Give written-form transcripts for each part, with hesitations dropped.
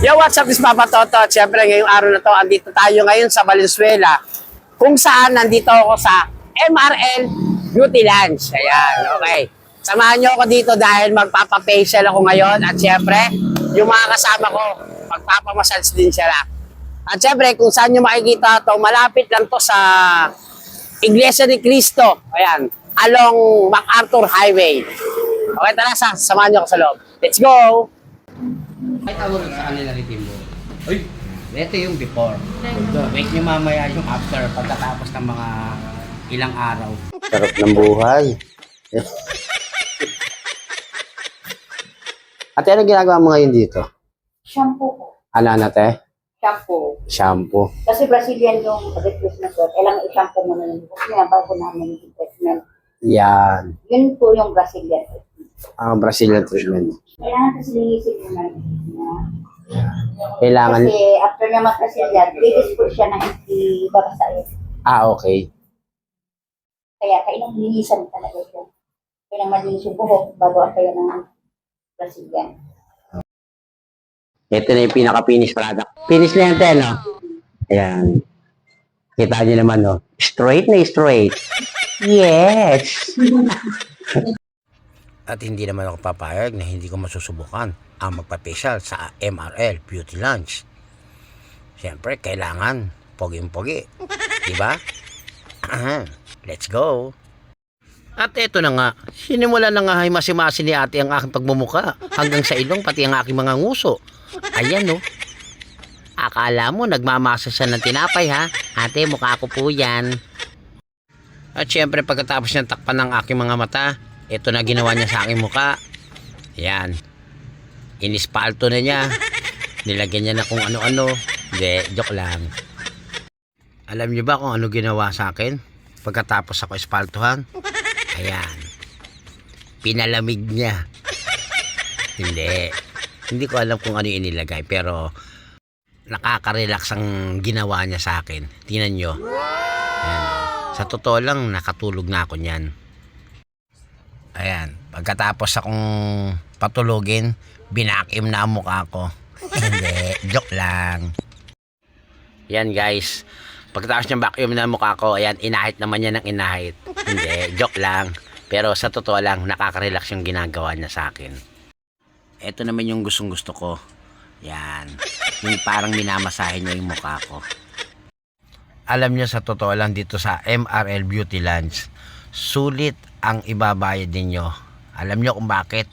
Yo, what's up, this is Papa Toto. At syempre, ngayong araw na to, andito tayo ngayon sa Valenzuela, kung saan nandito ako sa MRL Beauty Lounge. Ayan, okay. Samahan nyo ako dito dahil magpapafacial ako ngayon. At syempre, yung mga kasama ko, magpapamassage din sila. At syempre, kung saan nyo makikita to, malapit lang to sa Iglesia ni Cristo. Ayan, along MacArthur Highway. Okay, tara, samahan nyo ako sa loob. Let's go! Ay, tawag sa kanila rin mo. Uy! Ito yung before. Wait nyo mamaya yung after pagkatapos ng mga ilang araw. Sarap ng buhay. Ate, ano ginagawa mo ngayon dito? Shampoo po. Ano, te? Shampoo. Shampoo. Kasi Brazilian yung replacement ko. Kailangan i-shampoo mo na yun. Kasi nga bago namin yung treatment. Yan. Yun po yung Brazilian treatment. Ang Brazilian treatment. Kailangan kasi linisip mo na. Kailangan... Kasi after niya mag-Brazilian, pwede po siya na hindi babasain. Okay. Kaya kailangan linisan talaga siya. Kailangan malinis yung buhok bago ang kayo ng Brazilian. Ito na yung pinaka-finish product. Finish na yan, te, no? Ayan. Kita niyo naman, no? Straight na straight. Yes! At hindi naman ako papayag na hindi ko masusubukan ang magpa-facial sa MRL Beauty Lounge. Siyempre, kailangan pogi-pogi. Diba? Let's go! At eto na nga, sinimula na nga ay masimasi ni ate ang aking pagmumuka hanggang sa ilong pati ang aking mga nguso. Ayan no. Akala mo nagmamasa siya ng tinapay ha? Ate, mukha ko po yan. At syempre pagkatapos niyang takpan ng aking mga mata, ito na ginawa niya sa aking muka. Ayan. Inispalto na niya. Nilagyan niya na kung ano-ano. Hindi, joke lang. Alam niyo ba kung ano ginawa sa akin? Pagkatapos ako ispaltuhan? Ayan. Pinalamig niya. Hindi ko alam kung ano yung inilagay. Pero nakaka-relax ang ginawa niya sa akin. Tingnan nyo. Ayan. Sa totoo lang, nakatulog na ako niyan. Ayan. Pagkatapos akong patulogin, binakim na ang mukha ko. Hindi. Joke lang. Yan guys. Pagkatapos niyang vacuum na ang mukha ko, ayan, inahit naman niya ng inahit. Hindi. Joke lang. Pero sa totoo lang, nakaka-relax yung ginagawa niya sa akin. Ito naman yung gustong-gusto ko. Yan. Yung parang minamasahe niya yung mukha ko. Alam niyo sa totoo lang dito sa MRL Beauty Lounge, sulit ang ibabayad ninyo. Alam niyo kung bakit?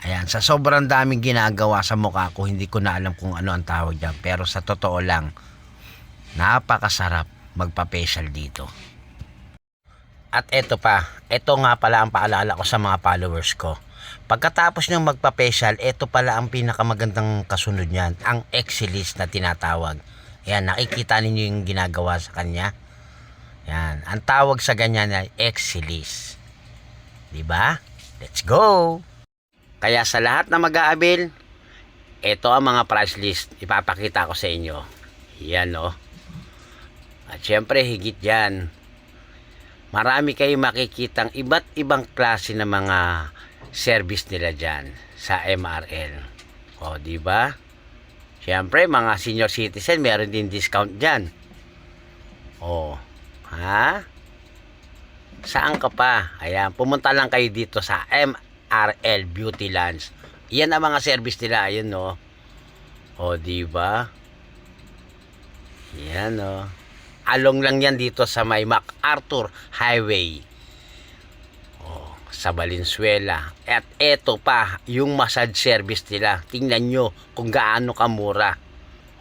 Ayan, sa sobrang daming ginagawa sa mukha ko, hindi ko na alam kung ano ang tawag dyan. Pero sa totoo lang, napakasarap magpa-facial dito. At ito pa, ito nga pala ang paalala ko sa mga followers ko. Pagkatapos niyang magpa-facial, ito pala ang pinakamagandang kasunod niyan, ang Exilis na tinatawag. Yan, nakikita ninyo yung ginagawa sa kanya. Yan, ang tawag sa ganyan ay Exilis. Diba? Let's go! Kaya sa lahat na mag-aabil, ito ang mga price list. Ipapakita ko sa inyo. Yan o. At syempre, higit yan. Marami kayong makikitang iba't ibang klase ng mga service nila dyan sa MRL. O, diba? Siyempre, mga senior citizen, meron din discount dyan. O, ha? Saan ka pa? Ayan, pumunta lang kayo dito sa MRL Beauty Lounge. Yan ang mga service nila, ayun no. O, diba? Yan no. Along lang yan dito sa may MacArthur Highway. O, sa Valenzuela. At eto pa, yung massage service nila. Tingnan nyo kung gaano kamura.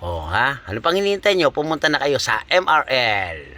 O, ha? Ano pang hinihintay nyo? Pumunta na kayo sa MRL.